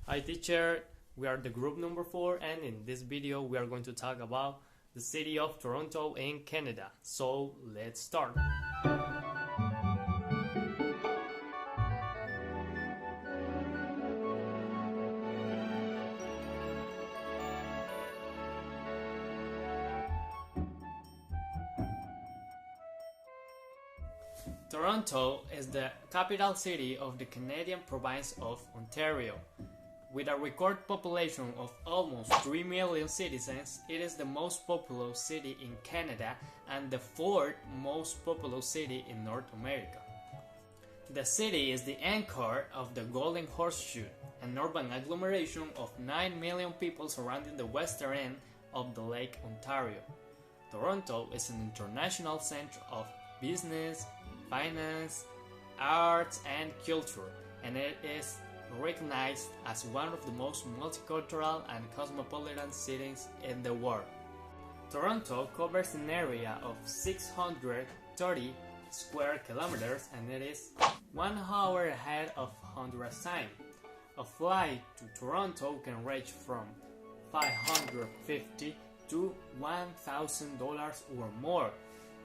Hi teacher, we are the group number 4 and in this video we are going to talk about the city of Toronto in Canada. So let's start. Toronto is the capital city of the Canadian province of Ontario. With a record population of almost 3 million citizens, it is the most populous city in Canada and the fourth most populous city in North America. The city is the anchor of the Golden Horseshoe, an urban agglomeration of 9 million people surrounding the western end of the Lake Ontario. Toronto is an international center of business, finance, arts, and culture, and it is recognized as one of the most multicultural and cosmopolitan cities in the world. Toronto covers an area of 630 square kilometers and it is 1 hour ahead of Honduras time. A flight to Toronto can range from $550 to $1,000 or more.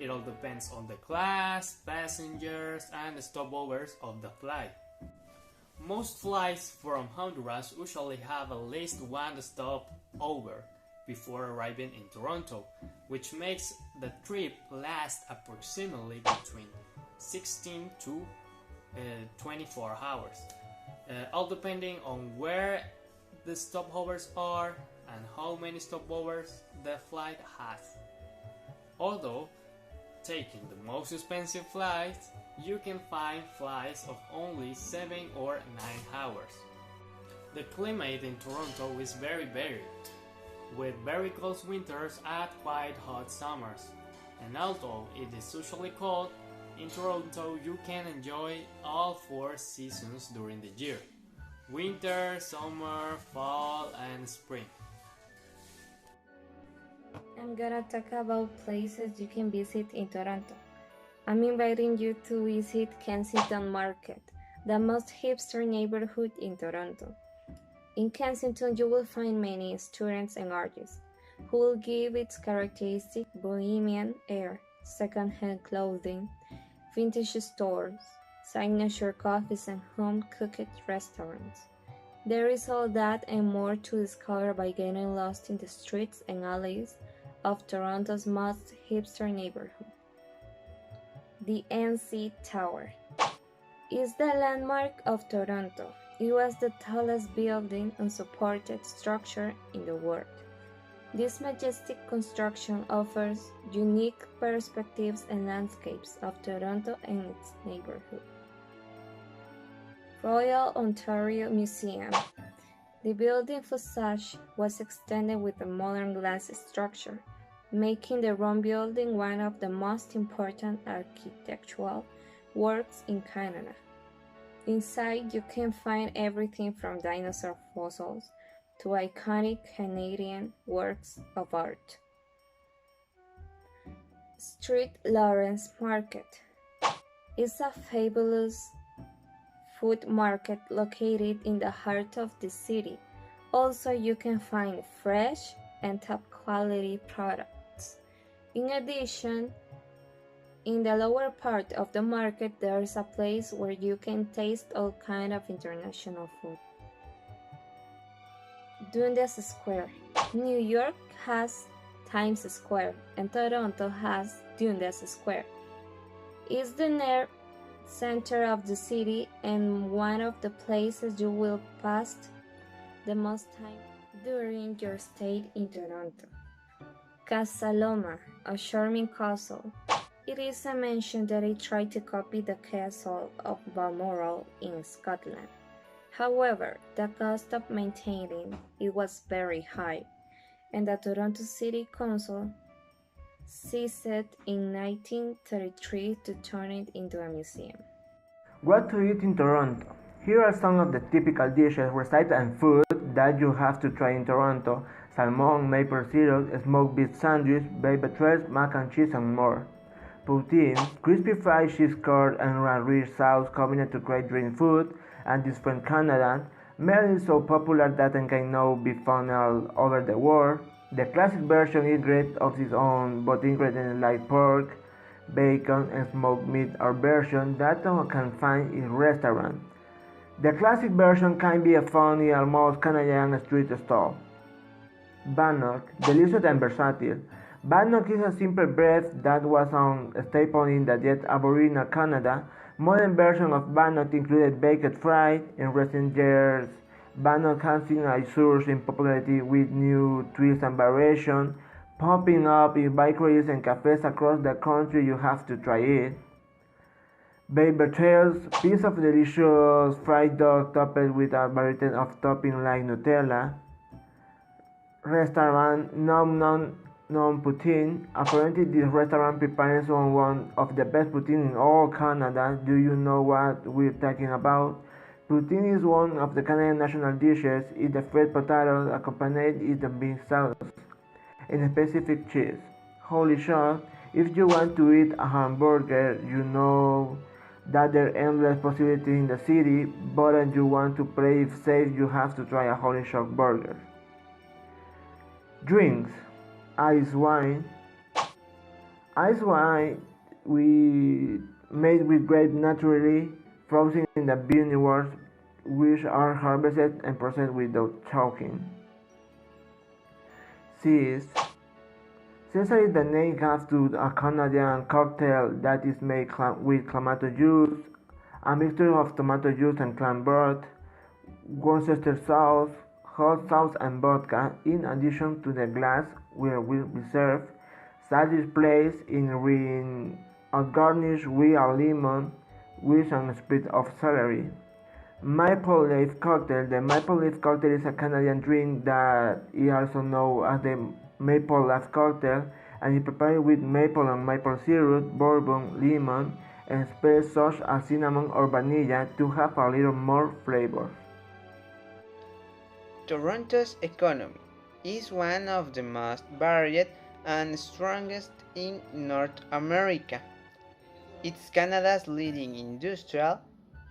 It all depends on the class, passengers, and stopovers of the flight. Most flights from Honduras usually have at least one stopover before arriving in Toronto, which makes the trip last approximately between 16 to 24 hours, all depending on where the stopovers are and how many stopovers the flight has. Although taking the most expensive flights, you can find flights of only 7 or 9 hours. The climate in Toronto is very varied, with very cold winters and quite hot summers. And although it is usually cold, in Toronto you can enjoy all 4 seasons during the year: winter, summer, fall, and spring. I'm gonna talk about places you can visit in Toronto. I'm inviting you to visit Kensington Market, the most hipster neighborhood in Toronto. In Kensington, you will find many students and artists who will give its characteristic bohemian air, second-hand clothing, vintage stores, signature coffees, and home-cooked restaurants. There is all that and more to discover by getting lost in the streets and alleys of Toronto's most hipster neighborhood. The NC Tower is the landmark of Toronto. It was the tallest building and supported structure in the world. This majestic construction offers unique perspectives and landscapes of Toronto and its neighborhood. Royal Ontario Museum. The building facade was extended with a modern glass structure, making the Round Building one of the most important architectural works in Canada. Inside, you can find everything from dinosaur fossils to iconic Canadian works of art. St. Lawrence Market is a fabulous food market located in the heart of the city. Also, you can find fresh and top quality products. In addition, in the lower part of the market, there is a place where you can taste all kinds of international food. Dundas Square. New York has Times Square and Toronto has Dundas Square. It's the near center of the city and one of the places you will pass the most time during your stay in Toronto. Casa Loma, a charming castle. It is a mention that it tried to copy the castle of Balmoral in Scotland. However, the cost of maintaining it was very high, and the Toronto City Council seized it in 1933 to turn it into a museum. What to eat in Toronto? Here are some of the typical dishes, recipes, and food that you have to try in Toronto: salmon, maple syrup, smoked beef sandwich, baked bread, mac and cheese, and more. Poutine, crispy fried cheese curd and a rich sauce combined to create dreamy food, and different Canadian Mail is so popular that it can now be found all over the world. The classic version is great of its own, but ingredients like pork, bacon, and smoked meat are versions that one can find in restaurants. The classic version can be found in almost Canadian street stall. Bannock, delicious and versatile. Bannock is a simple bread that was a staple in the yet Aboriginal Canada. Modern versions of bannock included baked fried. In recent years, bannock has seen a surge in popularity with new twists and variations popping up in bakeries and cafes across the country. You have to try it. Beaver tails, piece of delicious fried dog topped with a variety of toppings like Nutella. Restaurant Nom Nom Nom Poutine. Apparently this restaurant prepares one of the best poutine in all Canada. Do you know what we're talking about? Poutine is one of the Canadian national dishes. It's the fresh potatoes accompanied with a beef sauce and specific cheese. Holy shit, if you want to eat a hamburger, you know that there are endless possibilities in the city, but if you want to play it safe, you have to try a Holy Shock burger. Drinks. Ice wine. Ice wine we made with grapes naturally frozen in the vineyards, which are harvested and processed without choking. Cease. Caesar is the name given to a Canadian cocktail that is made with clamato juice, a mixture of tomato juice and clam broth, Worcester sauce, hot sauce and vodka, in addition to the glass where will be served. Salad is placed in ring and garnished with a lemon with a sprig of celery. Maple leaf cocktail. The maple leaf cocktail is a Canadian drink that is also known as the maple leaf cocktail, and is prepared with maple and maple syrup, bourbon, lemon, and spices such as cinnamon or vanilla to have a little more flavor. Toronto's economy is one of the most varied and strongest in North America. It's Canada's leading industrial,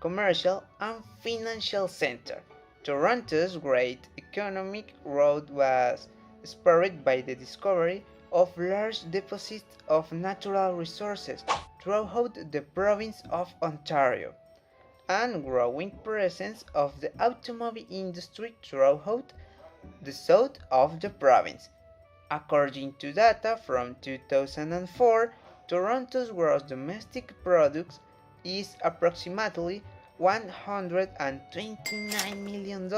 commercial, and financial center. Toronto's great economic growth was spurred by the discovery of large deposits of natural resources throughout the province of Ontario, and growing presence of the automobile industry throughout the south of the province. According to data from 2004, Toronto's gross domestic product is approximately $129 million,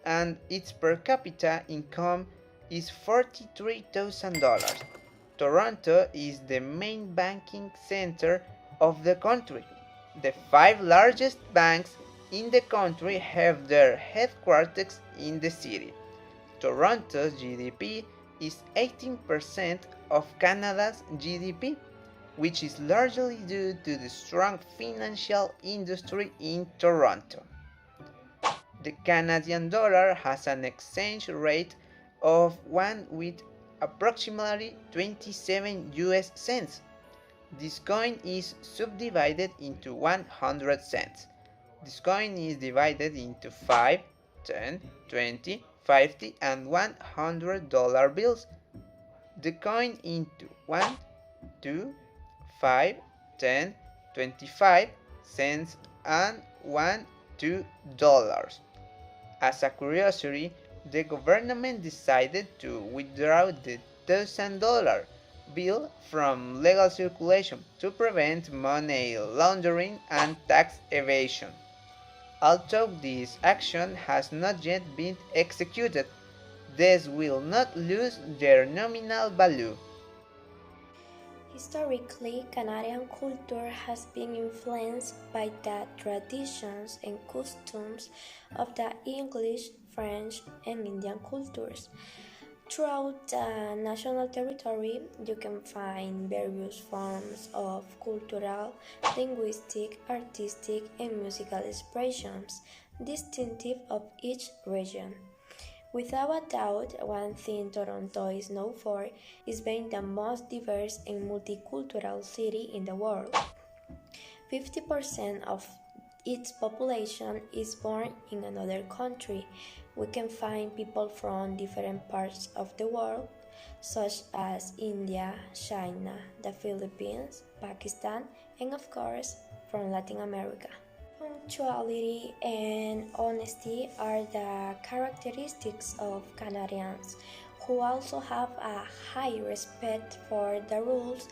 and its per capita income is $43,000. Toronto is the main banking center of the country. The 5 largest banks in the country have their headquarters in the city. Toronto's GDP is 18% of Canada's GDP, which is largely due to the strong financial industry in Toronto. The Canadian dollar has an exchange rate of 1 with approximately 27 US cents. This coin is subdivided into 100 cents. This coin is divided into 5, 10, 20, 50, and $100 bills. The coin into 1, 2, 5, 10, 25 cents, and $2. As a curiosity, the government decided to withdraw the $1,000 bill from legal circulation to prevent money laundering and tax evasion. Although this action has not yet been executed, these will not lose their nominal value. Historically, Canadian culture has been influenced by the traditions and customs of the English, French, and Indian cultures. Throughout the national territory, you can find various forms of cultural, linguistic, artistic, and musical expressions distinctive of each region. Without a doubt, one thing Toronto is known for is being the most diverse and multicultural city in the world. 50% of its population is born in another country. We can find people from different parts of the world, such as India, China, the Philippines, Pakistan, and of course, from Latin America. Punctuality and honesty are the characteristics of Canadians, who also have a high respect for the rules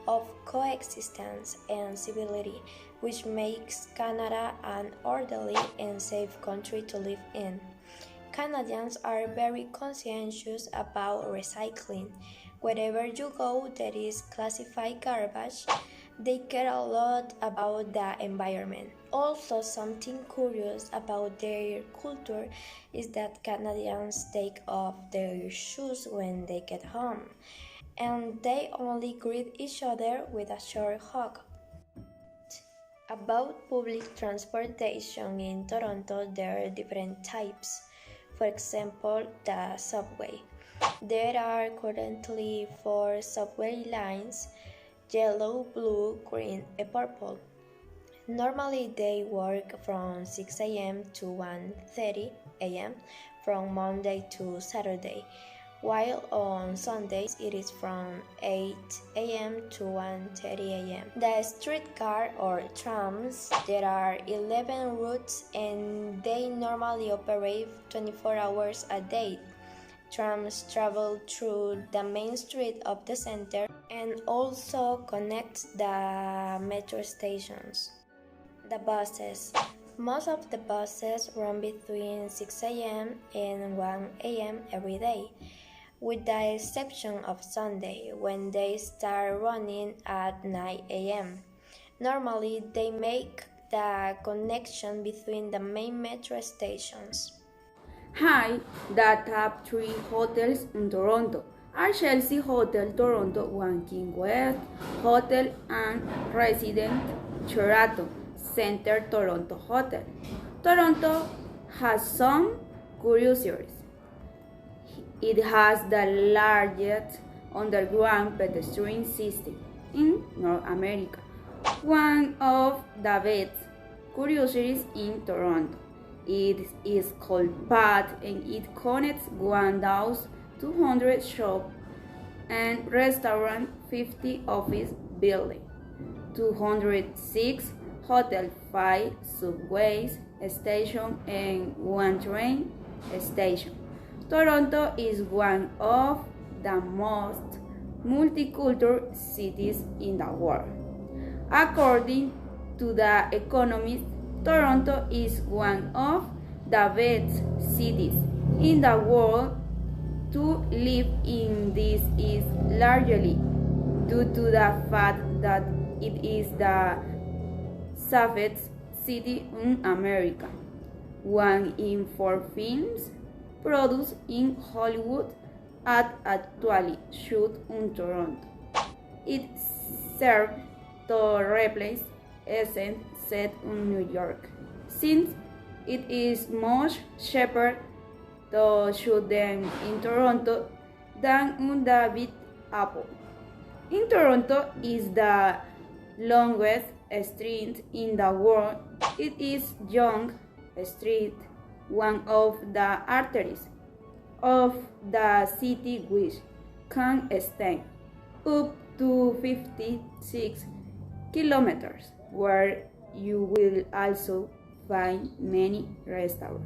of coexistence and civility, which makes Canada an orderly and safe country to live in. Canadians are very conscientious about recycling. Wherever you go that is classified garbage, they care a lot about the environment. Also, something curious about their culture is that Canadians take off their shoes when they get home, and they only greet each other with a short hug. About public transportation in Toronto, there are different types. For example, the subway. There are currently 4 subway lines: yellow, blue, green, and purple. Normally they work from 6 a.m. to 1:30 a.m. from Monday to Saturday, while on Sundays it is from 8 a.m. to 1:30 a.m. The streetcar or trams, there are 11 routes and they normally operate 24 hours a day. Trams travel through the main street of the center and also connect the metro stations. The buses. Most of the buses run between 6 a.m. and 1 a.m. every day, with the exception of Sunday, when they start running at 9 a.m. Normally, they make the connection between the main metro stations. Hi, the top 3 hotels in Toronto are Chelsea Hotel Toronto, One King West Hotel, and Resident Sheraton Center Toronto Hotel. Toronto has some curiosities. It has the largest underground pedestrian system in North America, one of the best curiosities in Toronto. It is called PATH and it connects 1,200 shops and restaurants, 50 office buildings, 206 hotels, 5 subways stations, and 1 train station. Toronto is one of the most multicultural cities in the world. According to The Economist, Toronto is one of the best cities in the world to live in. This is largely due to the fact that it is the safest city in America. 1 in 4 films produced in Hollywood are actually shot in Toronto. It served to replace scenes set in New York, since it is much cheaper to shoot them in Toronto than in the Big Apple. In Toronto is the longest street in the world. It is Yonge Street, one of the arteries of the city which can extend up to 56 kilometers, where you will also find many restaurants.